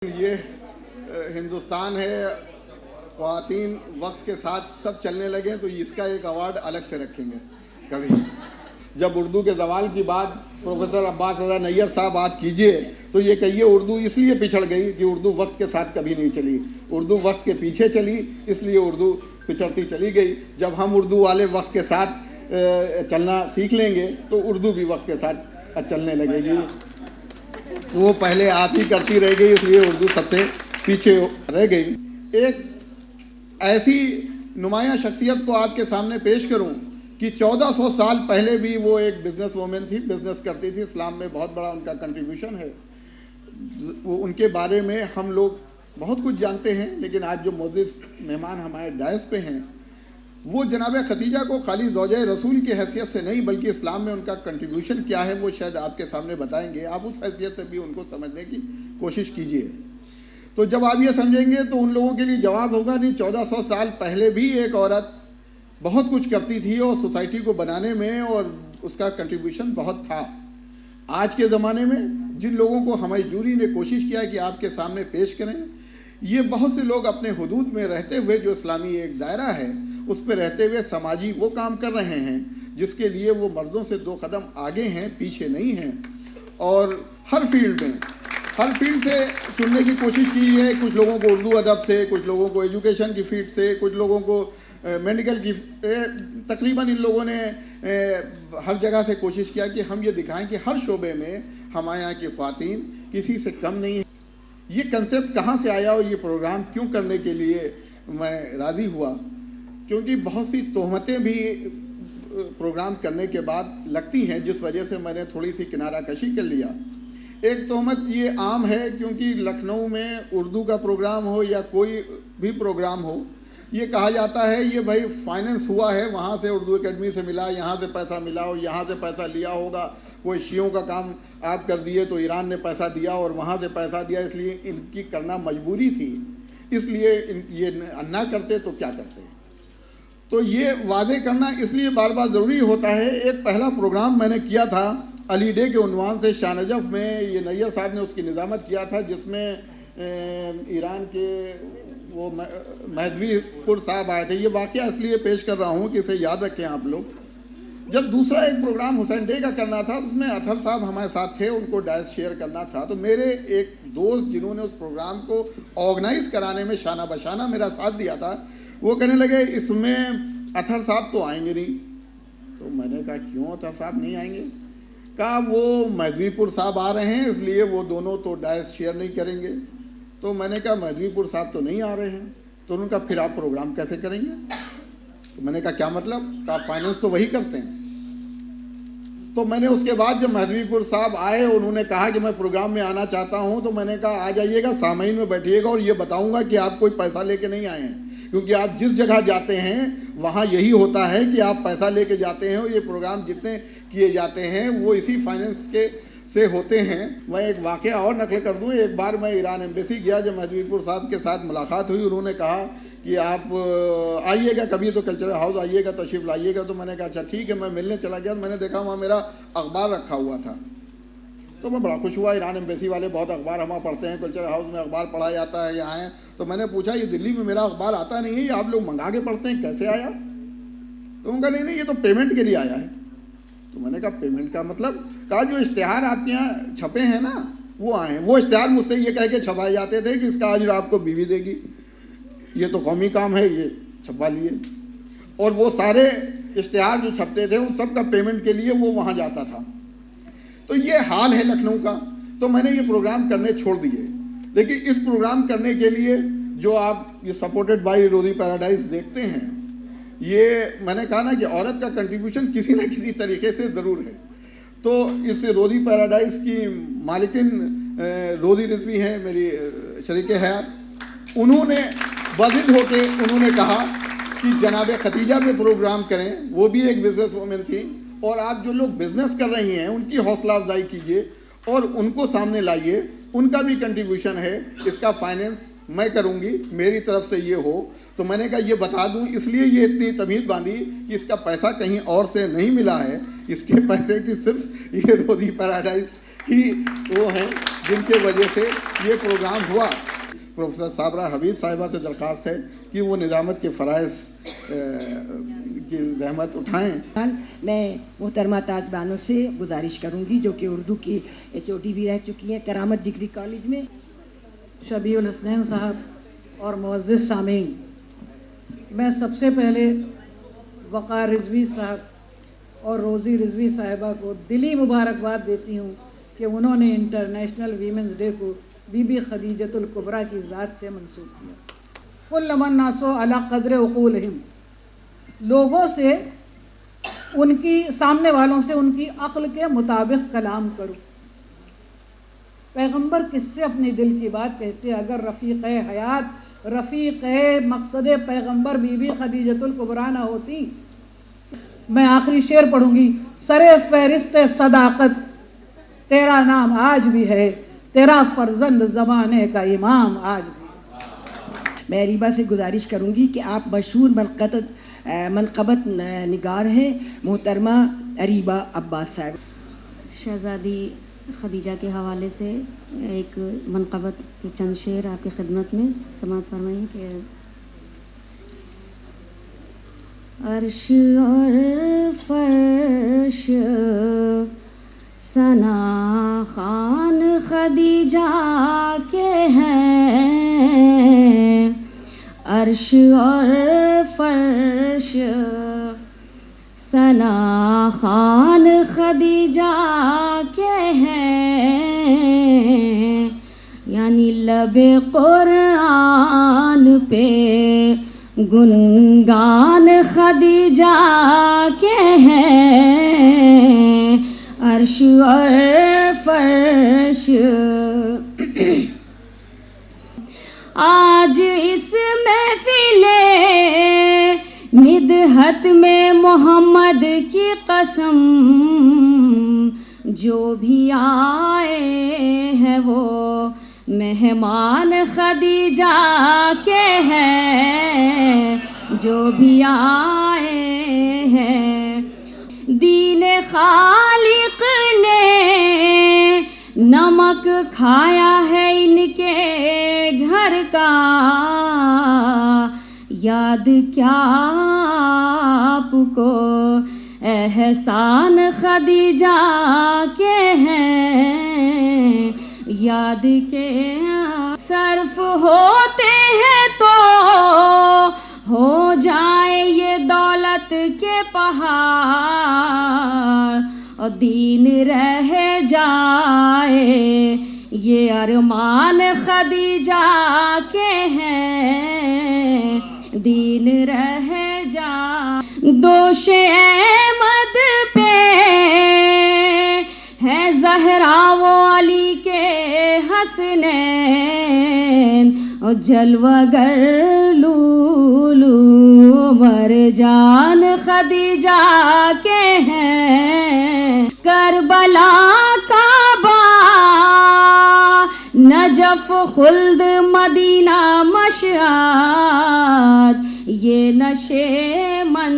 ये हिंदुस्तान है, ख्वातीन वक्त के साथ सब चलने लगे तो इसका एक अवार्ड अलग से रखेंगे कभी। जब उर्दू के ज़वाल की बात प्रोफेसर अब्बास रज़ा नैयर साहब आप कीजिए तो ये कहिए उर्दू इसलिए पिछड़ गई कि उर्दू वक्त के साथ कभी नहीं चली, उर्दू वक्त के पीछे चली इसलिए उर्दू पिछड़ती चली गई। जब हम उर्दू वाले वक्त के साथ चलना सीख लेंगे तो उर्दू भी वक्त के साथ चलने लगेगी। वो पहले आप ही करती रह गई इसलिए उर्दू सबसे पीछे रह गई। एक ऐसी नुमाया शख्सियत को आपके सामने पेश करूं कि 1400 साल पहले भी वो एक बिजनेस वूमेन थी, बिजनेस करती थी, इस्लाम में बहुत बड़ा उनका कंट्रीब्यूशन है। वो उनके बारे में हम लोग बहुत कुछ जानते हैं, लेकिन आज जो मौजूद मेहमान हमारे डायस पे हैं वो जनाब खदीजा को खाली ज़ौजे रसूल की हैसियत से नहीं बल्कि इस्लाम में उनका कंट्रीब्यूशन क्या है वो शायद आपके सामने बताएंगे। आप उस हैसियत से भी उनको समझने की कोशिश कीजिए। तो जब आप ये समझेंगे तो उन लोगों के लिए जवाब होगा नहीं, 1400 साल पहले भी एक औरत बहुत कुछ करती थी और सोसाइटी को बनाने में और उसका कंट्रीब्यूशन बहुत था। आज के ज़माने में जिन लोगों को हमारी जूरी ने कोशिश किया कि आपके सामने पेश करें, ये बहुत से लोग अपने हुदूद में रहते हुए जो इस्लामी एक दायरा है उस पर रहते हुए समाजी वो काम कर रहे हैं जिसके लिए वो मर्दों से 2 कदम आगे हैं, पीछे नहीं हैं। और हर फील्ड से चुनने की कोशिश की है। कुछ लोगों को उर्दू अदब से, कुछ लोगों को एजुकेशन की फील्ड से, कुछ लोगों को मेडिकल की, तकरीबन इन लोगों ने हर जगह से कोशिश किया कि हम ये दिखाएं कि हर शोबे में हमारे यहाँ की ख़वातीन किसी से कम नहीं है। ये कंसेप्ट कहाँ से आया और ये प्रोग्राम क्यों करने के लिए मैं राज़ी हुआ, क्योंकि बहुत सी तोहमतें भी प्रोग्राम करने के बाद लगती हैं जिस वजह से मैंने थोड़ी सी किनारा कशी कर लिया। एक तोहमत ये आम है क्योंकि लखनऊ में उर्दू का प्रोग्राम हो या कोई भी प्रोग्राम हो, ये कहा जाता है ये भाई फाइनेंस हुआ है, वहाँ से उर्दू एकेडमी से मिला, यहाँ से पैसा मिला और यहाँ से पैसा लिया होगा। कोई शियों का काम आप कर दिए तो ईरान ने पैसा दिया और वहाँ से पैसा दिया, इसलिए इनकी करना मजबूरी थी, इसलिए ये ना करते तो क्या करते। तो ये वादे करना इसलिए बार बार ज़रूरी होता है। एक पहला प्रोग्राम मैंने किया था अली डे के उन्वान से शाह नजफ़ में, ये नैयर साहब ने उसकी निज़ामत किया था, जिसमें ईरान के वो महदवीपुर साहब आए थे। ये वाक़या इसलिए पेश कर रहा हूँ कि इसे याद रखें आप लोग। जब दूसरा एक प्रोग्राम हुसैन डे का करना था उसमें अतहर साहब हमारे साथ थे, उनको डायस शेयर करना था। तो मेरे एक दोस्त जिन्होंने उस प्रोग्राम को ऑर्गेनाइज़ कराने में शाना बशाना मेरा साथ दिया था, वो कहने लगे इसमें अतहर साहब तो आएंगे नहीं। तो मैंने कहा क्यों अतहर साहब नहीं आएंगे? कहा वो महदवीपुर साहब आ रहे हैं इसलिए वो दोनों तो डायस शेयर नहीं करेंगे। तो मैंने कहा महदवीपुर साहब तो नहीं आ रहे हैं। तो उन्होंने कहा फिर आप प्रोग्राम कैसे करेंगे? तो मैंने कहा क्या मतलब? कहा फाइनेंस तो वही करते हैं। तो मैंने उसके बाद जब महदवीपुर साहब आए उन्होंने कहा कि मैं प्रोग्राम में आना चाहता हूं, तो मैंने कहा आ जाइएगा, सामईन में बैठिएगा और ये बताऊंगा कि आप कोई पैसा लेके नहीं आए हैं, क्योंकि आप जिस जगह जाते हैं वहाँ यही होता है कि आप पैसा लेके जाते हैं और ये प्रोग्राम जितने किए जाते हैं वो इसी फाइनेंस के से होते हैं। मैं एक वाक़या और नकल कर दूँ। एक बार मैं ईरान एम्बेसी गया, जब महदवीपुर साहब के साथ मुलाकात हुई, उन्होंने कहा कि आप आइएगा कभी तो कल्चरल हाउस आइएगा, तशरीफ़ लाइएगा। तो मैंने कहा अच्छा ठीक है। मैं मिलने चला गया तो मैंने देखा वहाँ मेरा अखबार रखा हुआ था। तो मैं बड़ा खुश हुआ। ईरान एम्बेसी वाले बहुत अखबार हमारे पढ़ते हैं, कल्चरल हाउस में अखबार पढ़ा जाता है यहाँ है। तो मैंने पूछा ये दिल्ली में मेरा अखबार आता नहीं है, ये आप लोग मंगा के पढ़ते हैं, कैसे आया? तो उनका नहीं ये तो पेमेंट के लिए आया है। तो मैंने कहा पेमेंट का मतलब? कहा जो इश्तिहार आपके यहाँ छपे हैं ना वो आए हैं। वो इश्तिहार मुझसे ये कह के छपाए जाते थे कि इसका अजर आपको बीवी देगी, ये तो कौमी काम है, ये छपवा लिए। और वो सारे इश्तिहार जो छपते थे उन सब का पेमेंट के लिए वो वहाँ जाता था। तो ये हाल है लखनऊ का। तो मैंने ये प्रोग्राम करने छोड़ दिए। लेकिन इस प्रोग्राम करने के लिए जो आप ये सपोर्टेड बाय रोज़ी पैराडाइज देखते हैं, ये मैंने कहा ना कि औरत का कंट्रीब्यूशन किसी न किसी तरीके से ज़रूर है। तो इस रोज़ी पैराडाइज की मालिकिन रोज़ी रिजवी हैं, मेरी शरीक हयात। उन्होंने वाजिद होके उन्होंने कहा कि जनाब खदीजा पे प्रोग्राम करें। वो भी एक बिजनेस वूमेन थी और आप जो लोग बिजनेस कर रही हैं उनकी हौसला अफजाई कीजिए और उनको सामने लाइए, उनका भी कंट्रीब्यूशन है, इसका फाइनेंस मैं करूँगी, मेरी तरफ से ये हो। तो मैंने कहा ये बता दूं, इसलिए ये इतनी तमीज़ बांधी कि इसका पैसा कहीं और से नहीं मिला है, इसके पैसे की सिर्फ ये रोज़ी पैराडाइज ही वो हैं जिनके वजह से ये प्रोग्राम हुआ। प्रोफेसर साबरा हबीब साहिबा से दरख्वास्त है कि वो निज़ामत के फ़राइज़ की ज़हमत उठाएं। मैं मोहतरमा ताज बानो से गुजारिश करूंगी, जो कि उर्दू की HOD भी रह चुकी हैं करामत डिग्री कॉलेज में। शबीउल हसनैन साहब और मुअज़्ज़िज़ सामीन, मैं सबसे पहले वक़ार रिज़वी साहब और रोज़ी रिज़वी साहिबा को दिली मुबारकबाद देती हूँ कि उन्होंने इंटरनेशनल वीमेंस डे को बीबी खदीजतुल कुबरा की ज़ात से मंसूब किया। कुल्लु मन नासो अला क़द्र उक़ूलिहिम, लोगों से, उनकी सामने वालों से उनकी अक्ल के मुताबिक कलाम करो। पैगंबर किससे अपने दिल की बात कहते? अगर रफ़ीक़ हयात, रफ़ीक़ मकसद पैगंबर बीबी खदीजतुल कुबरा ना होती। मैं आखिरी शेर पढ़ूंगी। सरे फ़हरिस्त सदाकत तेरा नाम आज भी है, तेरा फर्जंद ज़माने का इमाम आज भी। मैं रीबा से गुजारिश करूंगी कि आप मशहूर मनक़बत निगार हैं मोहतरमा रीबा अब्बास साहब। शहज़ादी खदीजा के हवाले से एक मनक़बत के चंद शेर आपकी खिदमत में समाअत फरमाइए कि अर्श और फर्श सना खान खदीजा के हैं, अर्श और फर्श सना खान खदीजा के हैं, यानी लबे कुरान पे गुनगान खदीजा के हैं, अर्श और फर्श। आज इस महफिले मिदहत में मोहम्मद की कसम, जो भी आए हैं वो मेहमान खदीजा के हैं, जो भी आए हैं। दीन खालिक ने नमक खाया है इनके घर का, याद क्या आपको एहसान खदीजा के हैं, याद के सर्फ होते हैं तो हो जाए ये दौलत के पहाड़, और दीन रह जाए ये अरमान खदीजा के हैं, दीन रह जा। दोष अहमद पे है ज़हरा वो अली के हसनैन, और जलवागर लूलू मरजान खदीजा के हैं। करबला काबा नजफ खुल्द मदीना मशआद, ये नशे मन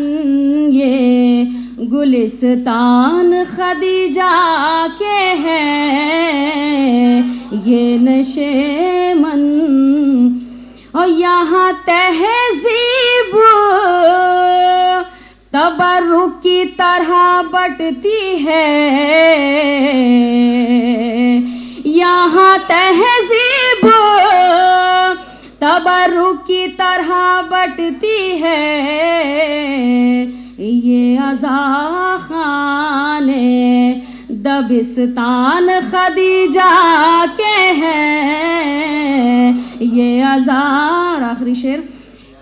ये गुलिस्तान खदीजा के हैं, ये नशे मन। और यहाँ तहज़ीब तबर्रुक की तरह बटती है, यहाँ तहज़ीब तबर्रुक की तरह बटती है, ये अज़ा खाने दबिस्तान खदीजा के हैं, ये अज़ार। आखिरी शेर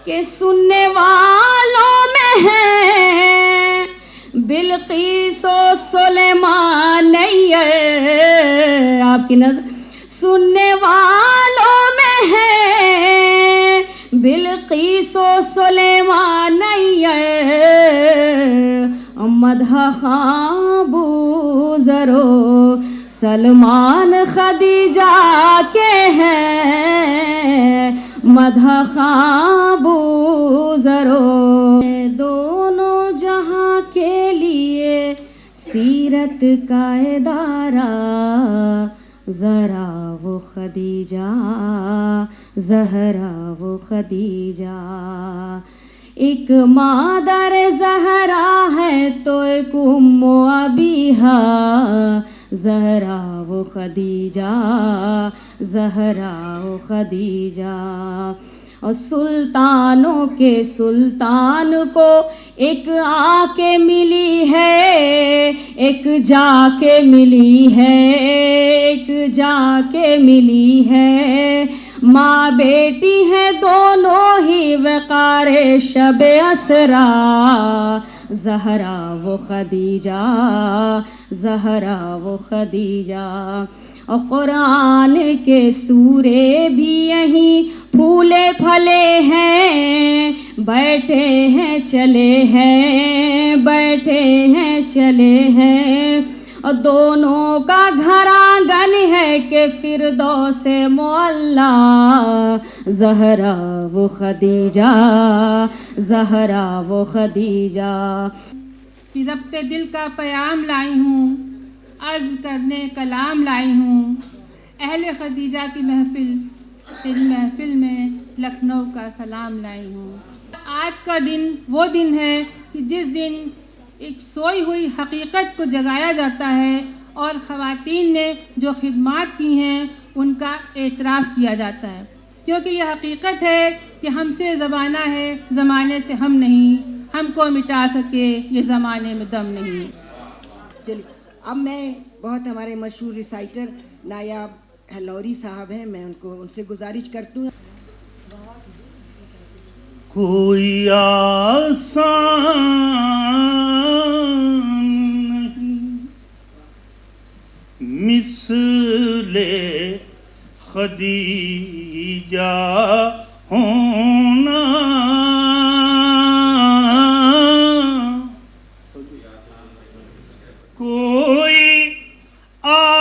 के सुनने वालों में है बिल्कीस और सुलेमान नैयर, आपकी नजर सुनने वालों में है बिल्कीस और सुलेमान नैयर, मदह खाबू जरो सलमान खदीजा के हैं, मदह खाबू जरो। दोनों जहां के लिए सीरत का इदारा ज़रा वो खदीजा, ज़हरा वो खदीजा। एक मादर ज़हरा है तो एक उम्मो अबीहा, ज़हरा वो खदीजा, ज़हरा वो खदीजा। और सुल्तानों के सुल्तान को एक आके मिली है, एक जाके मिली है, एक जाके मिली है। माँ बेटी है दोनों ही वक़ारे शब असरा, ज़हरा वो खदीजा, ज़हरा वो खदीजा। और कुरान के सूरे भी यहीं फूले फले हैं, बैठे हैं चले हैं, बैठे हैं चले हैं। और दोनों का घर आंगन है कि फिरदौस मुअल्ला, ज़हरा वो खदीजा, ज़हरा वो खदीजा। कि रब्ते दिल का पैगाम लाई हूँ, अर्ज़ करने कलाम लाई हूँ। अहले खदीजा की महफ़िल, तेरी महफ़िल में लखनऊ का सलाम लाई हूँ। आज का दिन वो दिन है कि जिस दिन एक सोई हुई हकीकत को जगाया जाता है और ख़वातीन ने जो खिदमात की हैं उनका एतराफ़ किया जाता है, क्योंकि यह हकीकत है कि हमसे ज़माना है, ज़माने से हम नहीं, हमको मिटा सके ये ज़माने में दम नहीं। चलिए अब मैं बहुत हमारे मशहूर रिसाइटर नायाब हलौरी साहब हैं, मैं उनसे गुजारिश करती हूँ। कोई आसान नहीं मिसले खदीजा होना, कोई आसान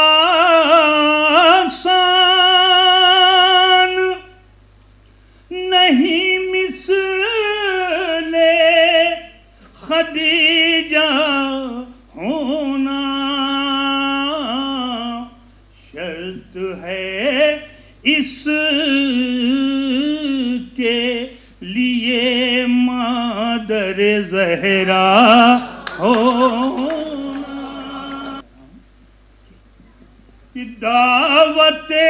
नहीं मिसले खदीजा होना। शर्त है इसके लिए मादर ज़हरा होना। दावते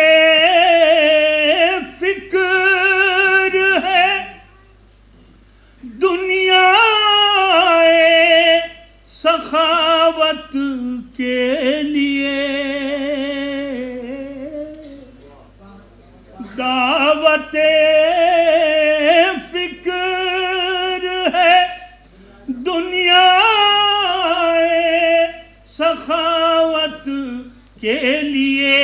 फिक्र है दुनिया सखावत के लिए, दावते फिक्र है दुनिया सखावत के लिए।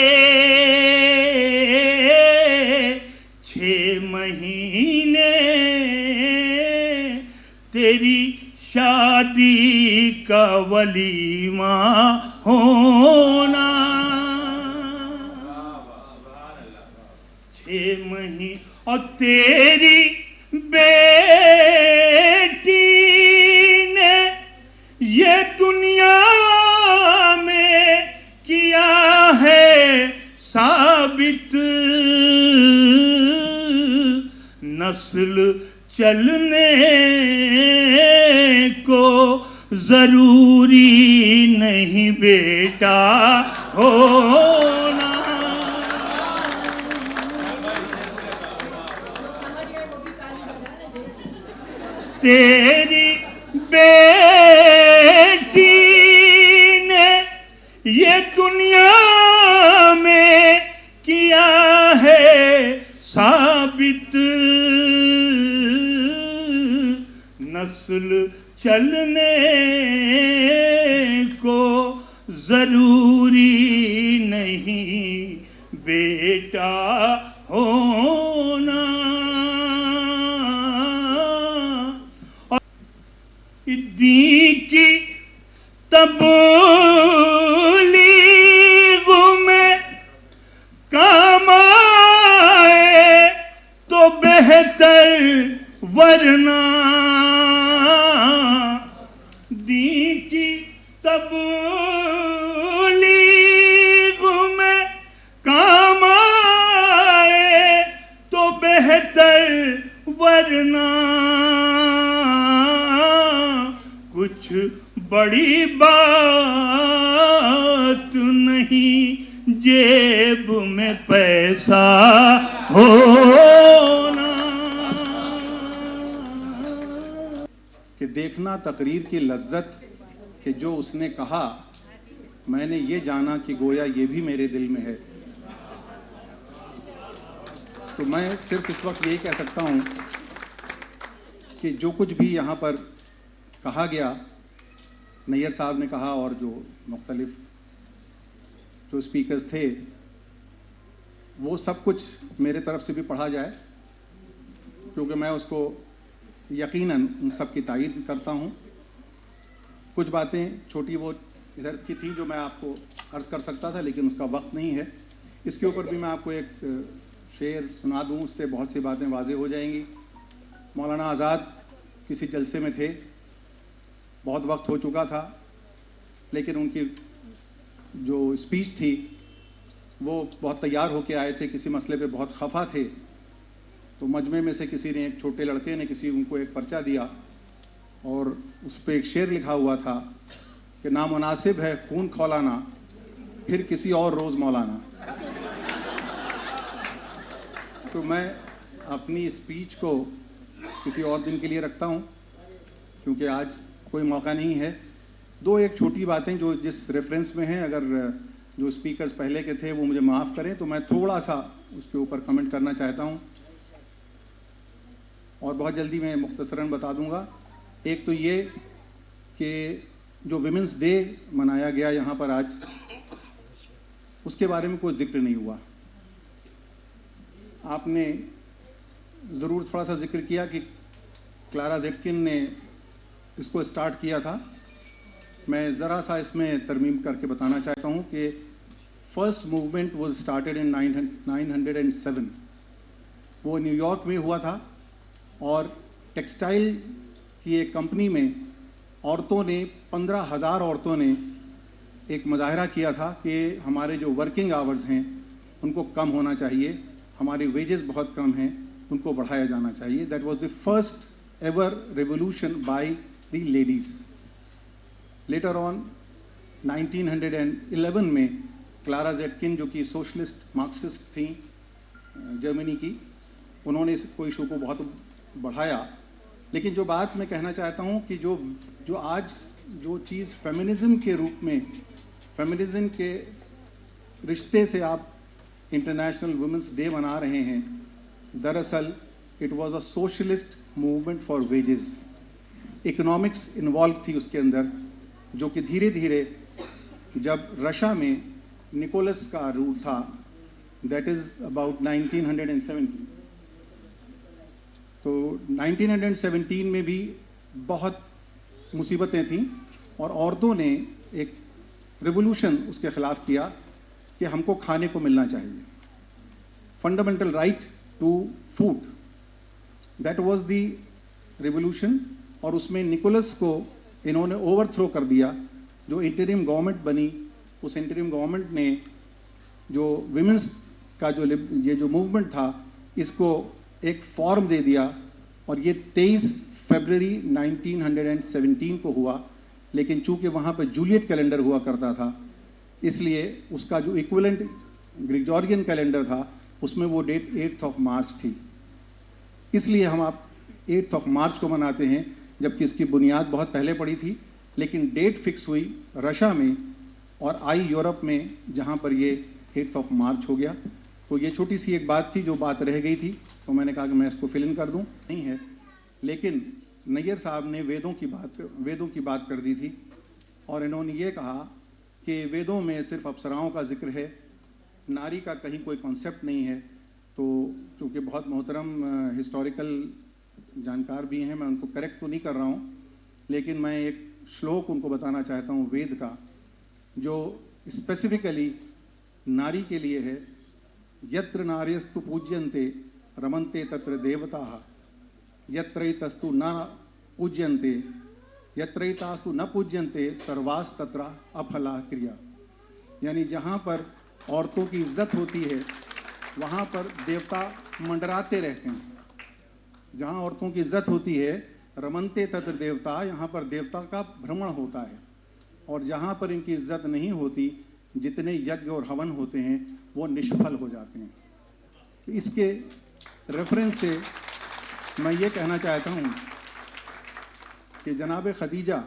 6 महीने तेरी शादी का वलीमा होना, 6 महीने और तेरी बेटी ने ये दुनिया में किया है साबित, नस्ल चलने को जरूरी नहीं बेटा होना। तेरी बेटी ने ये दुनिया में किया है साबित, नस्ल चलने को जरूरी नहीं बेटा होना। और दी की तबलीग में काम आए तो बेहतर, वरना दी की तबलीग में वरना कुछ बड़ी बात नहीं जेब में पैसा होना। कि देखना तकरीर की लज्जत कि जो उसने कहा मैंने ये जाना कि गोया ये भी मेरे दिल में है। तो मैं सिर्फ इस वक्त यही कह सकता हूँ कि जो कुछ भी यहाँ पर कहा गया, नैयर साहब ने कहा और जो मुख्तलिफ जो स्पीकर्स थे, वो सब कुछ मेरे तरफ से भी पढ़ा जाए, क्योंकि मैं उसको यकीनन उन सब की तायीद करता हूँ। कुछ बातें छोटी वो इधर की थी जो मैं आपको अर्ज़ कर सकता था, लेकिन उसका वक्त नहीं है। इसके ऊपर भी मैं आपको एक शेर सुना दूँ, उससे बहुत सी बातें वाज़ेह हो जाएंगी। मौलाना आज़ाद किसी जलसे में थे, बहुत वक्त हो चुका था, लेकिन उनकी जो स्पीच थी वो बहुत तैयार होके आए थे, किसी मसले पे बहुत खफा थे। तो मजमे में से किसी ने, एक छोटे लड़के ने उनको एक पर्चा दिया और उस पर एक शेर लिखा हुआ था कि नामुनासिब है खून खौलाना, फिर किसी और रोज़ मौलाना। तो मैं अपनी स्पीच को किसी और दिन के लिए रखता हूँ, क्योंकि आज कोई मौका नहीं है। दो एक छोटी बातें जो जिस रेफरेंस में हैं, अगर जो स्पीकर्स पहले के थे वो मुझे माफ़ करें, तो मैं थोड़ा सा उसके ऊपर कमेंट करना चाहता हूँ और बहुत जल्दी मैं मुख्तसरन बता दूँगा। एक तो ये कि जो विमेंस डे मनाया गया यहाँ पर आज, उसके बारे में कोई जिक्र नहीं हुआ। आपने ज़रूर थोड़ा सा जिक्र किया कि क्लारा ज़ेटकिन ने इसको स्टार्ट किया था। मैं ज़रा सा इसमें तरमीम करके बताना चाहता हूँ कि first movement was started in 907। वो न्यूयॉर्क में हुआ था और टेक्सटाइल की एक कंपनी में औरतों ने, 15,000 औरतों ने एक मुजाहरा किया था कि हमारे जो वर्किंग आवर्स हैं उनको कम होना चाहिए, हमारे वेजेस बहुत कम हैं, उनको बढ़ाया जाना चाहिए। That was the first ever revolution by the ladies. Later on 1911 में क्लारा ज़ेटकिन, जो कि सोशलिस्ट मार्क्सिस्ट थी जर्मनी की, उन्होंने इसको इशू को बहुत बढ़ाया। लेकिन जो बात मैं कहना चाहता हूँ कि जो आज जो चीज़ फेमिनिज़म के रूप में, फेमिनिज़म के रिश्ते से आप इंटरनेशनल वुमेंस डे मना रहे हैं, दरअसल it was a socialist movement for wages. Economics involve थी उसके अंदर, जो कि धीरे धीरे जब रशिया में निकोलस का रूल था, दैट इज़ अबाउट 1917, तो 1917 में भी बहुत मुसीबतें थीं और औरतों ने एक रिवोल्यूशन उसके ख़िलाफ़ किया कि हमको खाने को मिलना चाहिए, fundamental right to food. That was the revolution. और उसमें निकोलस को इन्होंने ओवरथ्रो कर दिया। जो इंटरिम गवर्नमेंट बनी, उस इंटरिम गवर्नमेंट ने जो विमेंस का ये जो मूवमेंट था, इसको एक फॉर्म दे दिया और ये 23 फरवरी 1917 को हुआ। लेकिन चूंकि वहाँ पर जूलियट कैलेंडर हुआ करता था, इसलिए उसका जो इक्विवेलेंट ग्रेगोरियन कैलेंडर था, उसमें वो डेट 8 ऑफ मार्च थी। इसलिए हम आप 8 ऑफ मार्च को मनाते हैं, जबकि इसकी बुनियाद बहुत पहले पड़ी थी। लेकिन डेट फिक्स हुई रशिया में और आई यूरोप में, जहाँ पर ये 8 ऑफ मार्च हो गया। तो ये छोटी सी एक बात थी जो बात रह गई थी, तो मैंने कहा कि मैं इसको फिल इन कर दूँ। नहीं है, लेकिन नैयर साहब ने वेदों की बात कर दी थी और इन्होंने ये कहा कि वेदों में सिर्फ अप्सराओं का जिक्र है, नारी का कहीं कोई कॉन्सेप्ट नहीं है। तो क्योंकि बहुत मोहतरम हिस्टोरिकल जानकार भी हैं, मैं उनको करेक्ट तो नहीं कर रहा हूँ, लेकिन मैं एक श्लोक उनको बताना चाहता हूँ वेद का, जो स्पेसिफिकली नारी के लिए है। यत्र नार्यस्तु पूज्यन्ते रमन्ते तत्र देवताः, यत्रैतस्तु न पूज्यन्ते यत्रैतास्तु न पूज्यन्ते सर्वास तत्र अफला क्रिया। यानी जहाँ पर औरतों की इज्जत होती है, वहाँ पर देवता मंडराते रहते हैं। जहाँ औरतों की इज्जत होती है, रमनते तत्र देवता, यहाँ पर देवता का भ्रमण होता है। और जहाँ पर इनकी इज्जत नहीं होती, जितने यज्ञ और हवन होते हैं वो निष्फल हो जाते हैं। तो इसके रेफरेंस से मैं ये कहना चाहता हूँ कि जनाब खदीजा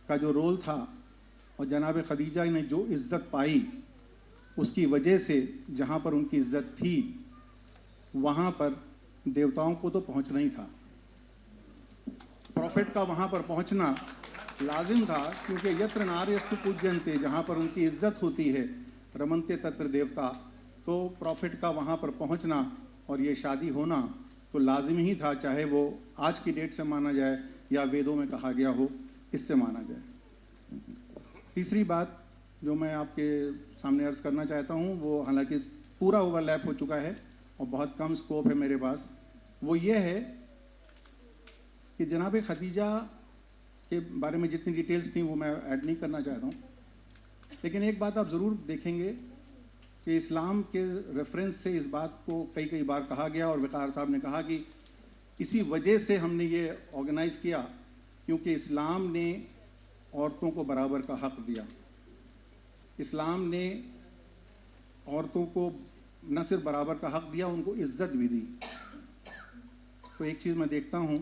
का जो रोल था और जनाब खदीजा ने जो इज़्ज़त पाई, उसकी वजह से जहाँ पर उनकी इज़्ज़त थी वहाँ पर देवताओं को तो पहुँचना ही था। प्रॉफिट का वहाँ पर पहुँचना लाजिम था, क्योंकि यत्र नार्यस्तु पूज्यन्ते, जहाँ पर उनकी इज़्ज़त होती है, रमनते तत्र देवता, तो प्रॉफिट का वहाँ पर पहुँचना और ये शादी होना तो लाजिम ही था, चाहे वो आज की डेट से माना जाए या वेदों में कहा गया हो, इससे माना जाए। तीसरी बात जो मैं आपके सामने अर्ज़ करना चाहता हूँ, वो हालांकि पूरा ओवरलैप हो चुका है और बहुत कम स्कोप है मेरे पास, वो ये है कि जनाब खदीजा के बारे में जितनी डिटेल्स थी वो मैं ऐड नहीं करना चाहता हूँ, लेकिन एक बात आप ज़रूर देखेंगे कि इस्लाम के रेफरेंस से इस बात को कई बार कहा गया और वक़ार साहब ने कहा कि इसी वजह से हमने ये ऑर्गेनाइज़ किया क्योंकि इस्लाम ने औरतों को बराबर का हक़ दिया। इस्लाम ने औरतों को न सिर्फ बराबर का हक़ दिया, उनको इज़्ज़त भी दी। तो एक चीज़ मैं देखता हूँ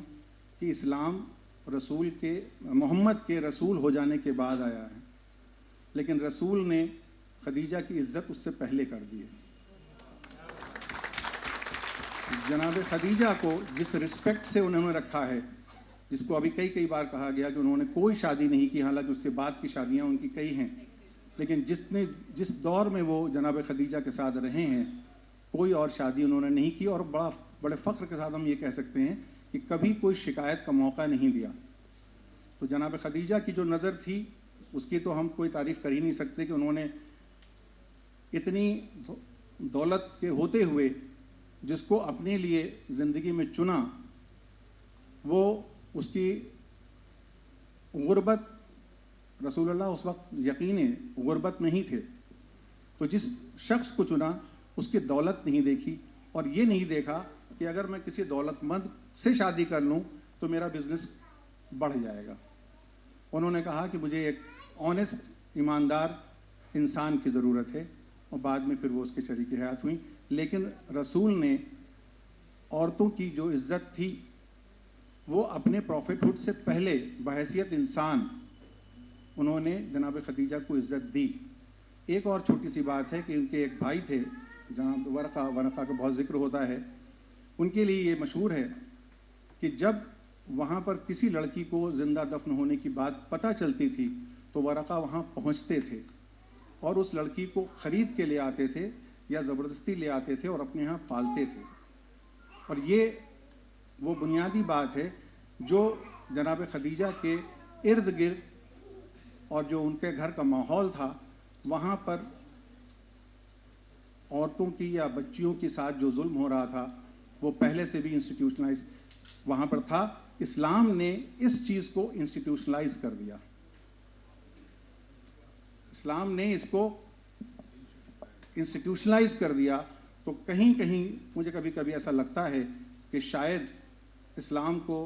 कि इस्लाम रसूल के, मोहम्मद के रसूल हो जाने के बाद आया है, लेकिन रसूल ने खदीजा की इज़्ज़त उससे पहले कर दी है। जनाब खदीजा को जिस रिस्पेक्ट से उन्होंने रखा है, जिसको अभी कई बार कहा गया कि उन्होंने कोई शादी नहीं की, हालांकि उसके बाद की शादियां उनकी कई हैं, लेकिन जिस दौर में वो जनाब खदीजा के साथ रहे हैं, कोई और शादी उन्होंने नहीं की। और बड़े फ़ख्र के साथ हम ये कह सकते हैं कि कभी कोई शिकायत का मौका नहीं दिया। तो जनाब खदीजा की जो नज़र थी उसकी तो हम कोई तारीफ़ कर ही नहीं सकते कि उन्होंने इतनी दौलत के होते हुए जिसको अपने लिए ज़िंदगी में चुना, वो उसकी गुर्बत, रसूलुल्लाह उस वक्त यकीन गुर्बत नहीं थे, तो जिस शख्स को चुना उसकी दौलत नहीं देखी और ये नहीं देखा कि अगर मैं किसी दौलतमंद से शादी कर लूँ तो मेरा बिज़नेस बढ़ जाएगा। उन्होंने कहा कि मुझे एक ऑनेस्ट, ईमानदार इंसान की ज़रूरत है, और बाद में फिर वो उसके शरीक हयात हुई। लेकिन रसूल ने औरतों की जो इज़्ज़त थी वो अपने प्रॉफिटहुड से पहले बहैसियत इंसान उन्होंने जनाब खदीजा को इज़्ज़त दी। एक और छोटी सी बात है कि उनके एक भाई थे जनाब वरक़ा का बहुत ज़िक्र होता है। उनके लिए ये मशहूर है कि जब वहाँ पर किसी लड़की को ज़िंदा दफन होने की बात पता चलती थी तो वरक़ा वहाँ पहुँचते थे और उस लड़की को ख़रीद के ले आते थे या ज़बरदस्ती ले आते थे और अपने यहाँ पालते थे। और ये वो बुनियादी बात है जो जनाब खदीजा के इर्द गिर्द और जो उनके घर का माहौल था, वहाँ पर औरतों की या बच्चियों के साथ जो जुल्म हो रहा था वो पहले से भी इंस्टीट्यूशनलाइज वहाँ पर था। इस्लाम ने इस चीज़ को इंस्टीट्यूशनलाइज कर दिया। इस्लाम ने इसको इंस्टीट्यूशनलाइज कर दिया। तो कहीं कहीं मुझे कभी कभी ऐसा लगता है कि शायद इस्लाम को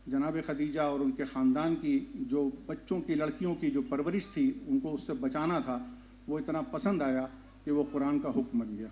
जनाब खदीजा और उनके ख़ानदान की जो बच्चों की, लड़कियों की जो परवरिश थी, उनको उससे बचाना था, वो इतना पसंद आया कि वो कुरान का हुक्म बन गया।